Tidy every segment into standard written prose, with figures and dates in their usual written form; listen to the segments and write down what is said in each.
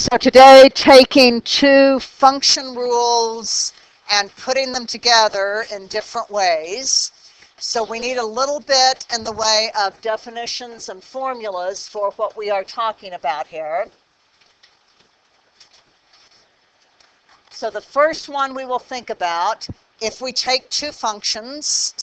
So today, taking two function rules and putting them together in different ways. So we need a little bit in the way of definitions and formulas for what we are talking about here. So the first one we will think about, if we take two functions,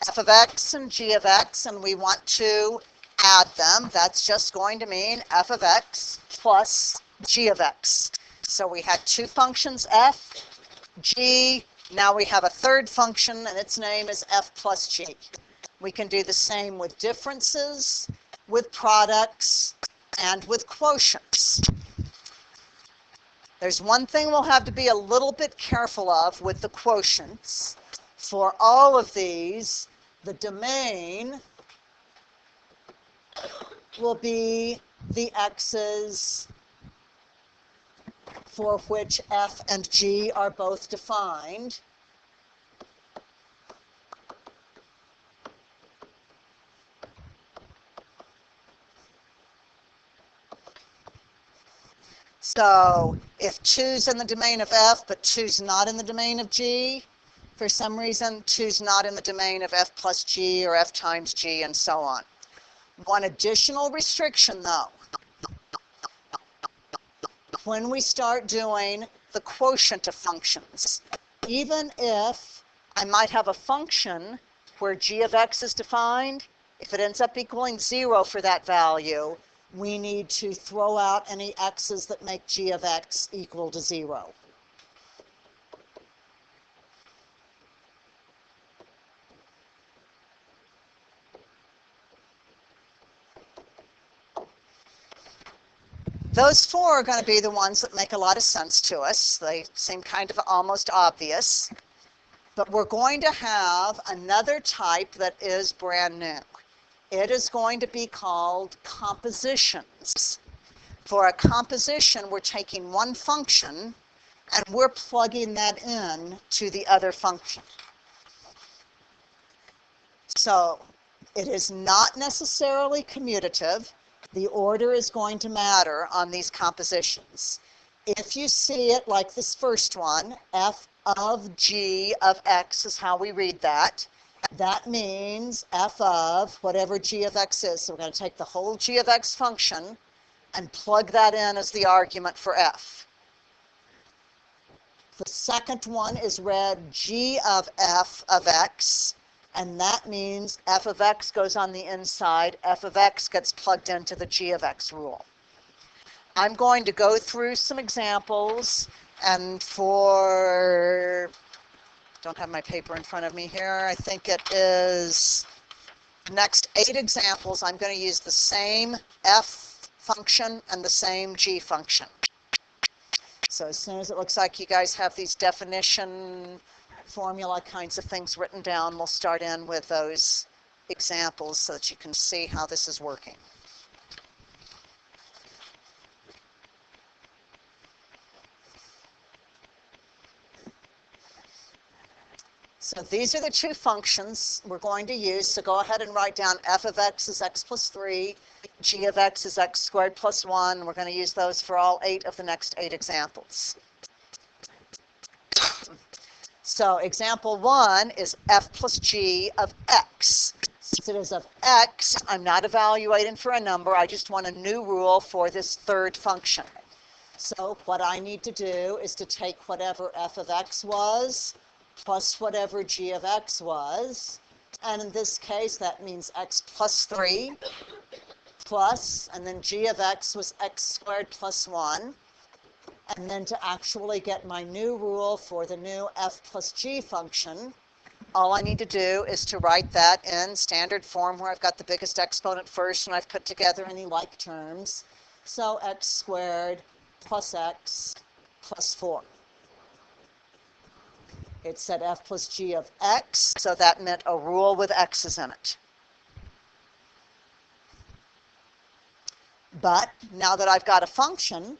f of x and g of x, and we want to add them, that's just going to mean f of x plus g of x. So we had two functions, f, g, now we have a third function, and its name is f plus g. We can do the same with differences, with products, and with quotients. There's one thing we'll have to be a little bit careful of with the quotients. For all of these, the domain will be the x's for which f and g are both defined. So if 2's in the domain of f, but 2's not in the domain of g, for some reason 2's not in the domain of f plus g or f times g, and so on. One additional restriction, though. When we start doing the quotient of functions, even if I might have a function where g of x is defined, if it ends up equaling 0 for that value, we need to throw out any x's that make g of x equal to 0. Those four are going to be the ones that make a lot of sense to us. They seem kind of almost obvious. But we're going to have another type that is brand new. It is going to be called compositions. For a composition, we're taking one function and we're plugging that in to the other function. So it is not necessarily commutative. The order is going to matter on these compositions. If you see it like this first one, f of g of x is how we read that. That means f of whatever g of x is. So we're going to take the whole g of x function and plug that in as the argument for f. The second one is read g of f of x, and that means f of x goes on the inside, f of x gets plugged into the g of x rule. I'm going to go through some examples, and don't have my paper in front of me here, I think it is the next 8 examples, I'm going to use the same f function and the same g function. So as soon as it looks like you guys have these definition formula kinds of things written down, we'll start in with those examples so that you can see how this is working. So these are the two functions we're going to use. So go ahead and write down f of x is x plus 3, g of x is x squared plus 1. We're going to use those for all 8 of the next 8 examples. So example 1 is f plus g of x. Since it is of x, I'm not evaluating for a number. I just want a new rule for this third function. So what I need to do is to take whatever f of x was plus whatever g of x was. And in this case, that means x plus 3 plus, and then g of x was x squared plus 1. And then to actually get my new rule for the new f plus g function, all I need to do is to write that in standard form where I've got the biggest exponent first and I've put together any like terms. So x squared plus x plus 4. It said f plus g of x, so that meant a rule with x's in it. But now that I've got a function,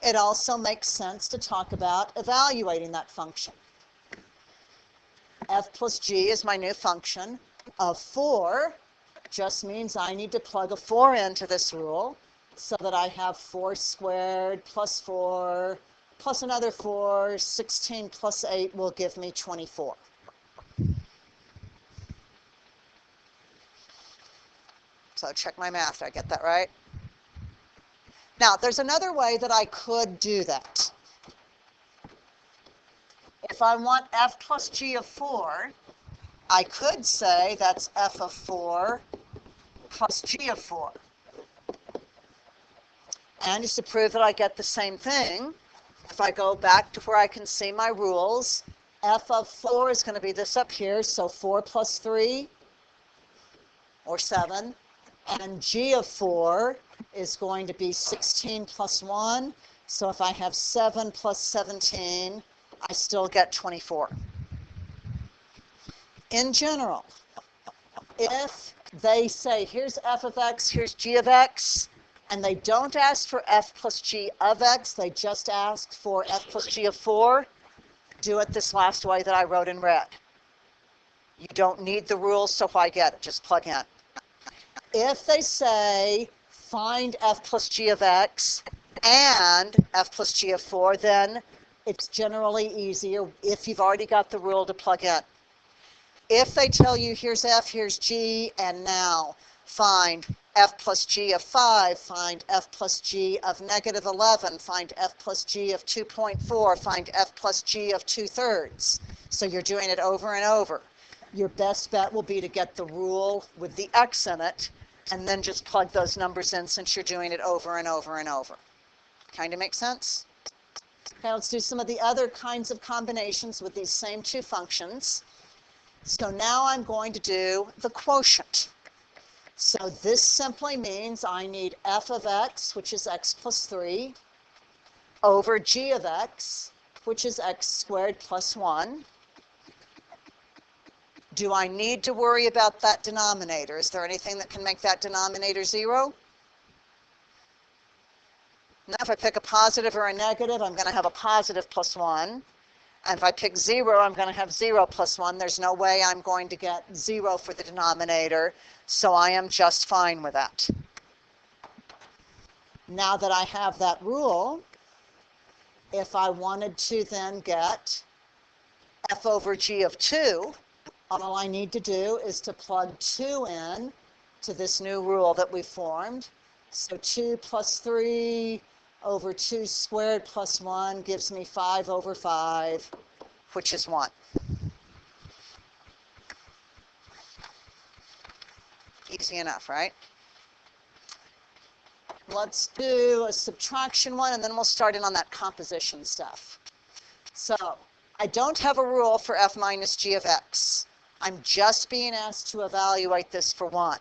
it also makes sense to talk about evaluating that function. F plus g is my new function. Of 4 just means I need to plug a 4 into this rule. so that I have 4 squared plus 4 plus another 4, 16 plus 8 will give me 24. So check my math. Did I get that right? Now, there's another way that I could do that. If I want f plus g of 4, I could say that's f of 4 plus g of 4. And just to prove that I get the same thing, if I go back to where I can see my rules, f of 4 is going to be this up here, so 4 plus 3, or 7. And g of 4 is going to be 16 plus 1. So if I have 7 plus 17, I still get 24. In general, if they say, here's f of x, here's g of x, and they don't ask for f plus g of x, they just ask for f plus g of 4, do it this last way that I wrote in red. You don't need the rules, so why get it? Just plug in. If they say, find f plus g of x and f plus g of 4, then it's generally easier if you've already got the rule to plug in. If they tell you, here's f, here's g, and now find f plus g of 5, find f plus g of negative 11, find f plus g of 2.4, find f plus g of 2/3. So you're doing it over and over. Your best bet will be to get the rule with the x in it, and then just plug those numbers in since you're doing it over and over and over. Kind of make sense? Okay, let's do some of the other kinds of combinations with these same two functions. So now I'm going to do the quotient. So this simply means I need f of x, which is x plus 3, over g of x, which is x squared plus 1. Do I need to worry about that denominator? Is there anything that can make that denominator 0? Now, if I pick a positive or a negative, I'm going to have a positive plus 1. And if I pick 0, I'm going to have 0 plus 1. There's no way I'm going to get 0 for the denominator, so I am just fine with that. Now that I have that rule, if I wanted to then get f over g of 2, all I need to do is to plug 2 in to this new rule that we formed. So 2 plus 3 over 2 squared plus 1 gives me 5 over 5, which is 1. Easy enough, right? Let's do a subtraction one, and then we'll start in on that composition stuff. So I don't have a rule for f minus g of x. I'm just being asked to evaluate this for 1.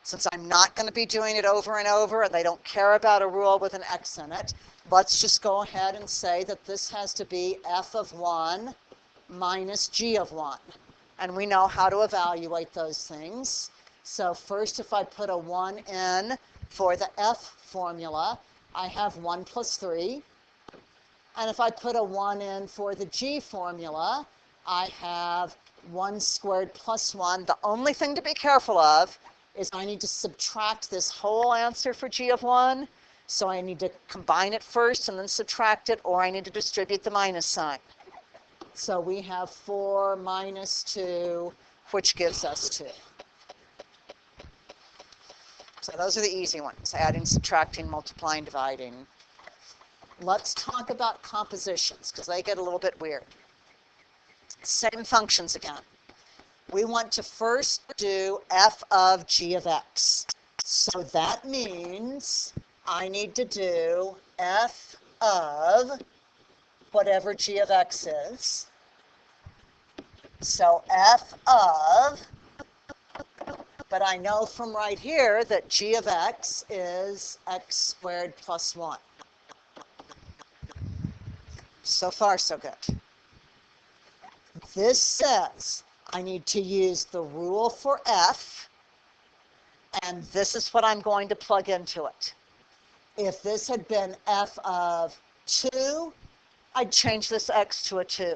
Since I'm not going to be doing it over and over, and they don't care about a rule with an x in it, let's just go ahead and say that this has to be f of 1 minus g of 1. And we know how to evaluate those things. So first, if I put a 1 in for the f formula, I have 1 plus 3. And if I put a 1 in for the g formula, I have 1 squared plus 1. The only thing to be careful of is I need to subtract this whole answer for g of 1. So I need to combine it first and then subtract it, or I need to distribute the minus sign. So we have 4 minus 2, which gives us 2. So those are the easy ones, adding, subtracting, multiplying, dividing. Let's talk about compositions, because they get a little bit weird. Same functions again. We want to first do f of g of x. So that means I need to do f of whatever g of x is. So f of, but I know from right here that g of x is x squared plus 1. So far, so good. This says I need to use the rule for f, and this is what I'm going to plug into it. If this had been f of 2, I'd change this x to a 2.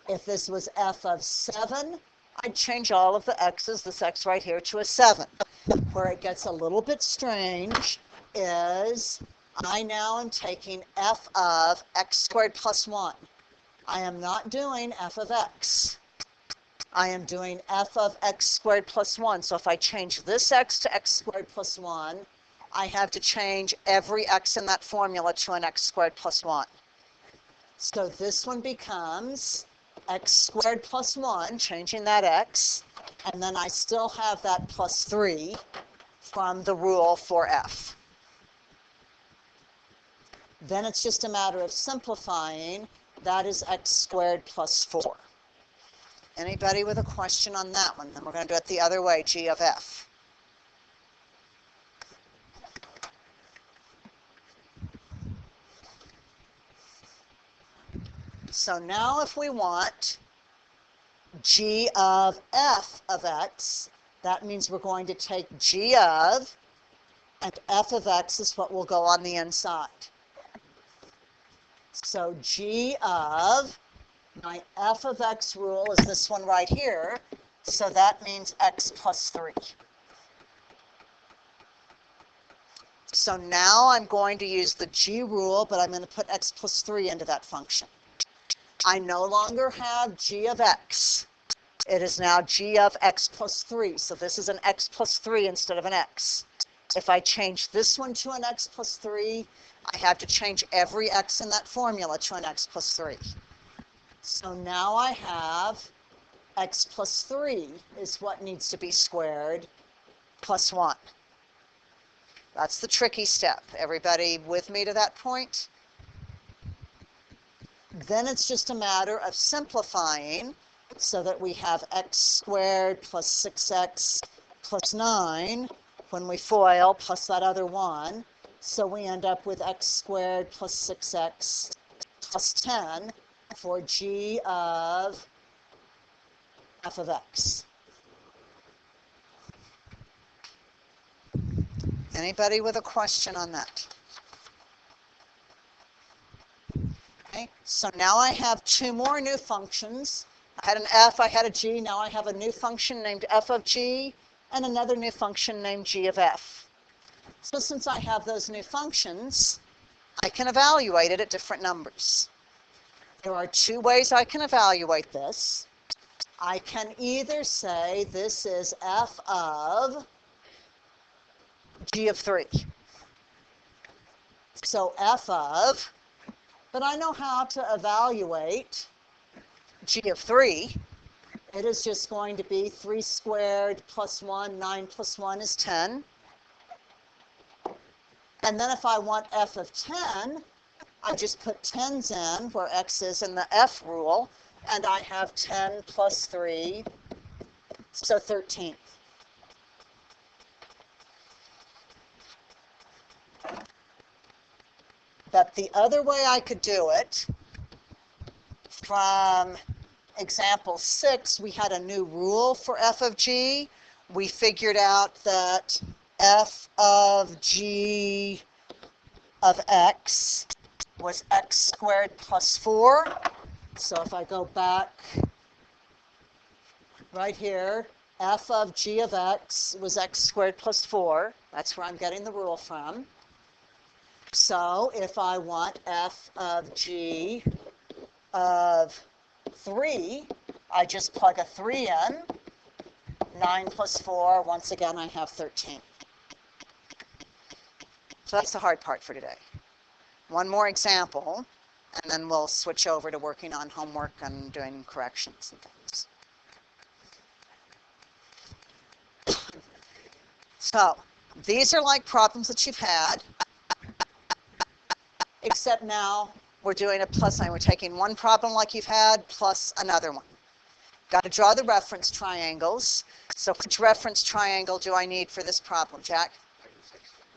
If this was f of 7, I'd change all of the x's, this x right here, to a 7. Where it gets a little bit strange is I now am taking f of x squared plus 1. I am not doing f of x. I am doing f of x squared plus 1. So if I change this x to x squared plus 1, I have to change every x in that formula to an x squared plus 1. So this one becomes x squared plus 1, changing that x, and then I still have that plus 3 from the rule for f. Then it's just a matter of simplifying. That is x squared plus 4. Anybody with a question on that one? Then we're going to do it the other way, g of f. So now if we want g of f of x, that means we're going to take g of, and f of x is what will go on the inside. So g of, my f of x rule is this one right here, so that means x plus 3. So now I'm going to use the g rule, but I'm going to put x plus 3 into that function. I no longer have g of x. It is now g of x plus 3. So this is an x plus 3 instead of an x. If I change this one to an x plus 3, I have to change every x in that formula to an x plus 3. So now I have x plus 3 is what needs to be squared plus 1. That's the tricky step. Everybody with me to that point? Then it's just a matter of simplifying so that we have x squared plus 6x plus 9 when we FOIL plus that other 1. So we end up with x squared plus 6x plus 10 for g of f of x. Anybody with a question on that? Okay, so now I have two more new functions. I had an f, I had a g, now I have a new function named f of g and another new function named g of f. So since I have those new functions, I can evaluate it at different numbers. There are two ways I can evaluate this. I can either say this is f of g of 3. So f of, but I know how to evaluate g of 3. It is just going to be 3 squared plus 1, 9 plus 1 is 10. And then if I want f of 10, I just put 10s in where x is in the f rule, and I have 10 plus 3, so 13. But the other way I could do it, from example 6, we had a new rule for f of g. We figured out that f of g of x was x squared plus 4. So if I go back right here, f of g of x was x squared plus 4. That's where I'm getting the rule from. So if I want f of g of 3, I just plug a 3 in. 9 plus 4, once again, I have 13. So that's the hard part for today. One more example, and then we'll switch over to working on homework and doing corrections and things. So these are like problems that you've had, except now we're doing a plus sign. We're taking one problem like you've had plus another one. Got to draw the reference triangles. So which reference triangle do I need for this problem, Jack?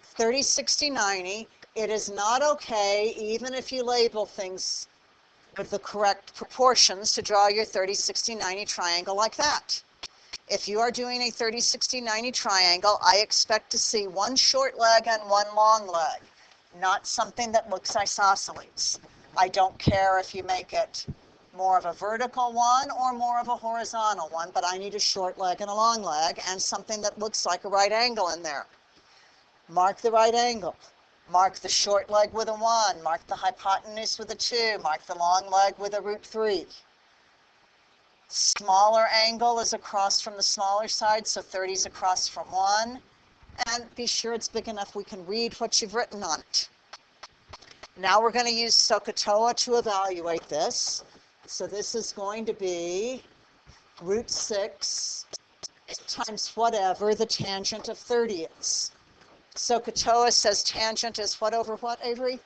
30, 60, 90. It is not okay, even if you label things with the correct proportions, to draw your 30, 60, 90 triangle like that. If you are doing a 30, 60, 90 triangle, I expect to see one short leg and one long leg, not something that looks isosceles. I don't care if you make it more of a vertical one or more of a horizontal one, but I need a short leg and a long leg and something that looks like a right angle in there. Mark the right angle. Mark the short leg with a 1. Mark the hypotenuse with a 2. Mark the long leg with a root 3. Smaller angle is across from the smaller side, so 30 is across from 1. And be sure it's big enough we can read what you've written on it. Now we're going to use Sohcahtoa to evaluate this. So this is going to be root 6 times whatever the tangent of 30 is. Sohcahtoa says tangent is what over what, Avery?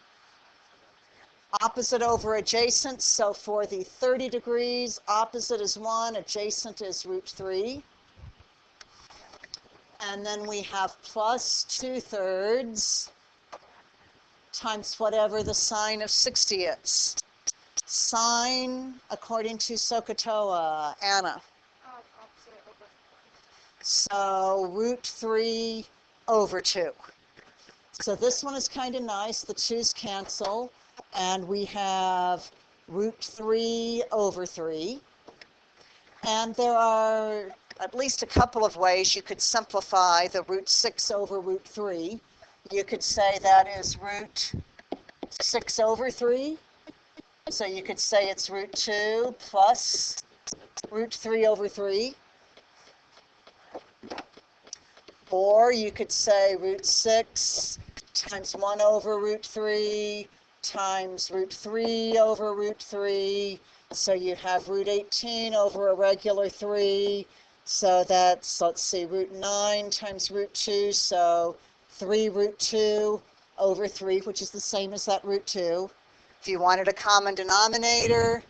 Opposite over adjacent. So for the 30 degrees, opposite is 1, adjacent is root 3. And then we have plus 2/3 times whatever the sine of 60 is. Sine, according to Sohcahtoa, Anna. So root 3 over 2. So this one is kind of nice. The 2's cancel. And we have root 3 over 3. And there are at least a couple of ways you could simplify the root 6 over root 3. You could say that is root 6 over 3. So you could say it's root 2 plus root 3 over 3. Or you could say root 6 times 1 over root 3 times root 3 over root 3. So you have root 18 over a regular 3. So that's, let's see, root 9 times root 2. So 3 root 2 over 3, which is the same as that root 2. If you wanted a common denominator,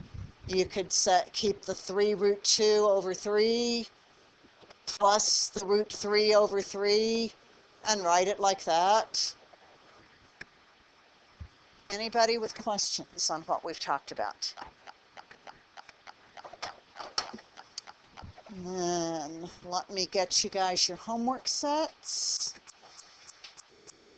you could keep the 3 root 2 over 3 plus the root 3 over 3 and write it like that. Anybody with questions on what we've talked about? And then let me get you guys your homework sets.